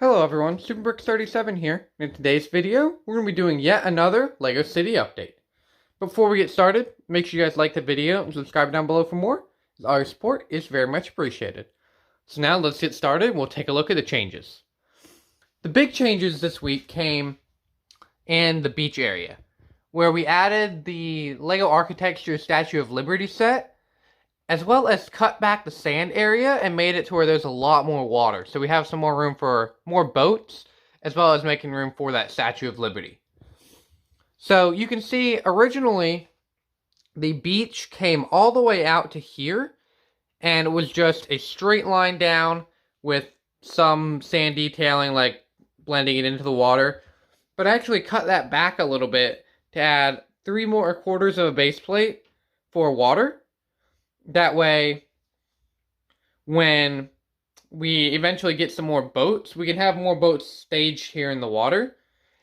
Hello everyone, SuperBricks37 here. In today's video, we're going to be doing yet another LEGO City update. Before we get started, make sure you guys like the video and subscribe down below for more, as all your support is very much appreciated. So now let's get started and we'll take a look at the changes. The big changes this week came in the beach area, where we added the LEGO Architecture Statue of Liberty set, as well as cut back the sand area and made it to where there's a lot more water. So we have some more room for more boats, as well as making room for that Statue of Liberty. So you can see originally the beach came all the way out to here, and it was just a straight line down with some sand detailing, like blending it into the water. But I actually cut that back a little bit to add 3.75 of a base plate for water. That way, when we eventually get some more boats, we can have more boats staged here in the water.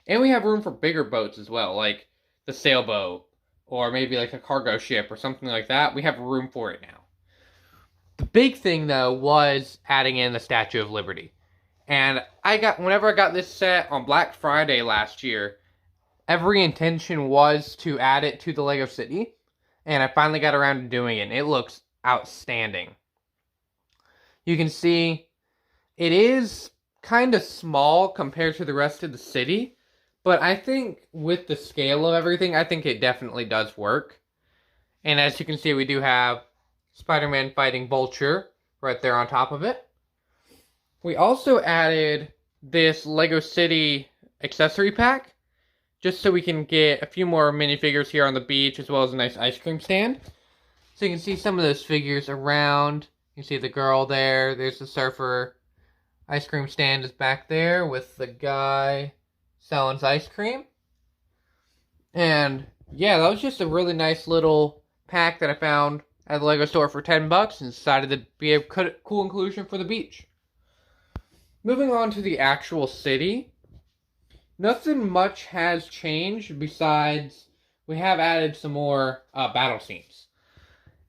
And we have room for bigger boats as well, like the sailboat, or maybe like a cargo ship or something like that. We have room for it now. The big thing, though, was adding in the Statue of Liberty. And whenever I got this set on Black Friday last year, every intention was to add it to the LEGO City. And I finally got around to doing it, and it looks outstanding. You can see it is kind of small compared to the rest of the city, but I think with the scale of everything, I think it definitely does work. And as you can see, we do have Spider-Man fighting Vulture right there on top of it. We also added this LEGO City accessory pack, just so we can get a few more minifigures here on the beach, as well as a nice ice cream stand. So you can see some of those figures around. You can see the girl there. There's the surfer. Ice cream stand is back there with the guy selling his ice cream. And yeah, that was just a really nice little pack that I found at the LEGO store for $10 and decided to be a cool inclusion for the beach. Moving on to the actual city. Nothing much has changed besides we have added some more battle scenes.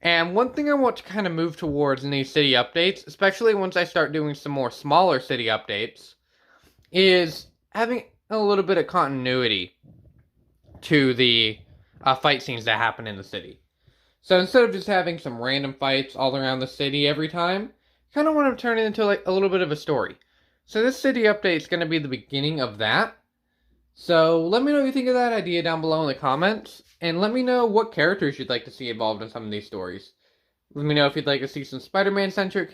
And one thing I want to kind of move towards in these city updates, especially once I start doing some more smaller city updates, is having a little bit of continuity to the fight scenes that happen in the city. So instead of just having some random fights all around the city every time, I kind of want to turn it into like a little bit of a story. So this city update is going to be the beginning of that. So let me know what you think of that idea down below in the comments, and let me know what characters you'd like to see involved in some of these stories. Let me know if you'd like to see some Spider-Man-centric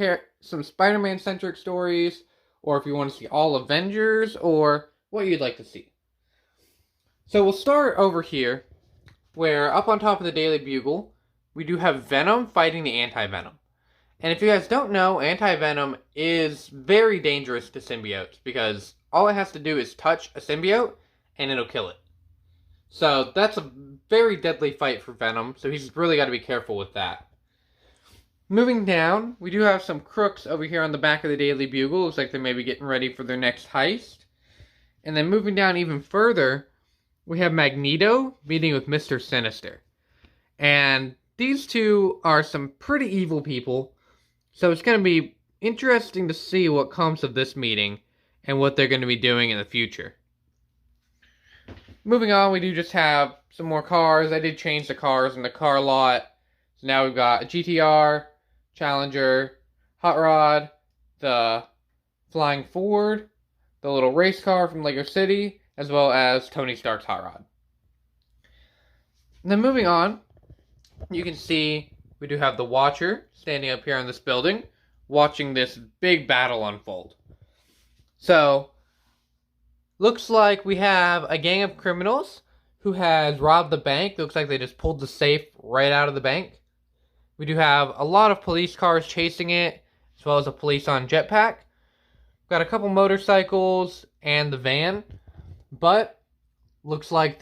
stories, or if you want to see all Avengers, or what you'd like to see. So we'll start over here, where up on top of the Daily Bugle, we do have Venom fighting the Anti-Venom. And if you guys don't know, Anti-Venom is very dangerous to symbiotes, because all it has to do is touch a symbiote, and it'll kill it. So that's a very deadly fight for Venom, so he's really got to be careful with that. Moving down, we do have some crooks over here on the back of the Daily Bugle. Looks like they may be getting ready for their next heist. And then moving down even further, we have Magneto meeting with Mr. Sinister. And these two are some pretty evil people, so it's going to be interesting to see what comes of this meeting and what they're going to be doing in the future. Moving on, we do just have some more cars. I did change the cars in the car lot. So now we've got a GTR, Challenger, Hot Rod, the Flying Ford, the little race car from LEGO City, as well as Tony Stark's Hot Rod. And then moving on, you can see we do have the Watcher standing up here in this building, watching this big battle unfold. So, looks like we have a gang of criminals who has robbed the bank. Looks like they just pulled the safe right out of the bank. We do have a lot of police cars chasing it, as well as a police on jetpack. We've got a couple motorcycles and the van, but looks like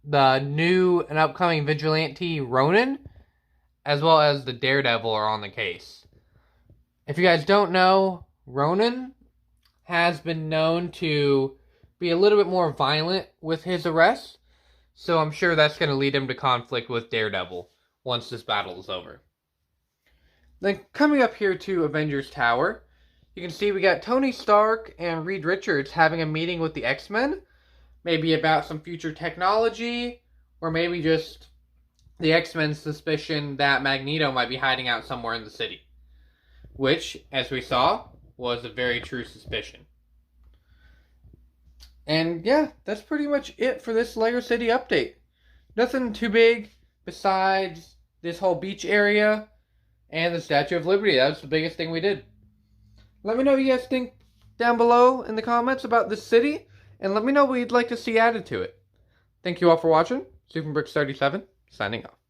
the new and upcoming vigilante Ronin, as well as the Daredevil, are on the case. If you guys don't know, Ronin has been known to be a little bit more violent with his arrests, so I'm sure that's going to lead him to conflict with Daredevil once this battle is over. Then coming up here to Avengers Tower, You can see we got Tony Stark and Reed Richards having a meeting with the X-Men, maybe about some future technology, or maybe just the X-Men's suspicion that Magneto might be hiding out somewhere in the city. Which, as we saw, was a very true suspicion. And yeah, that's pretty much it for this LEGO City update. Nothing too big besides this whole beach area and the Statue of Liberty. That was the biggest thing we did. Let me know what you guys think down below in the comments about this city, and let me know what you'd like to see added to it. Thank you all for watching. SuperBricks37, signing off.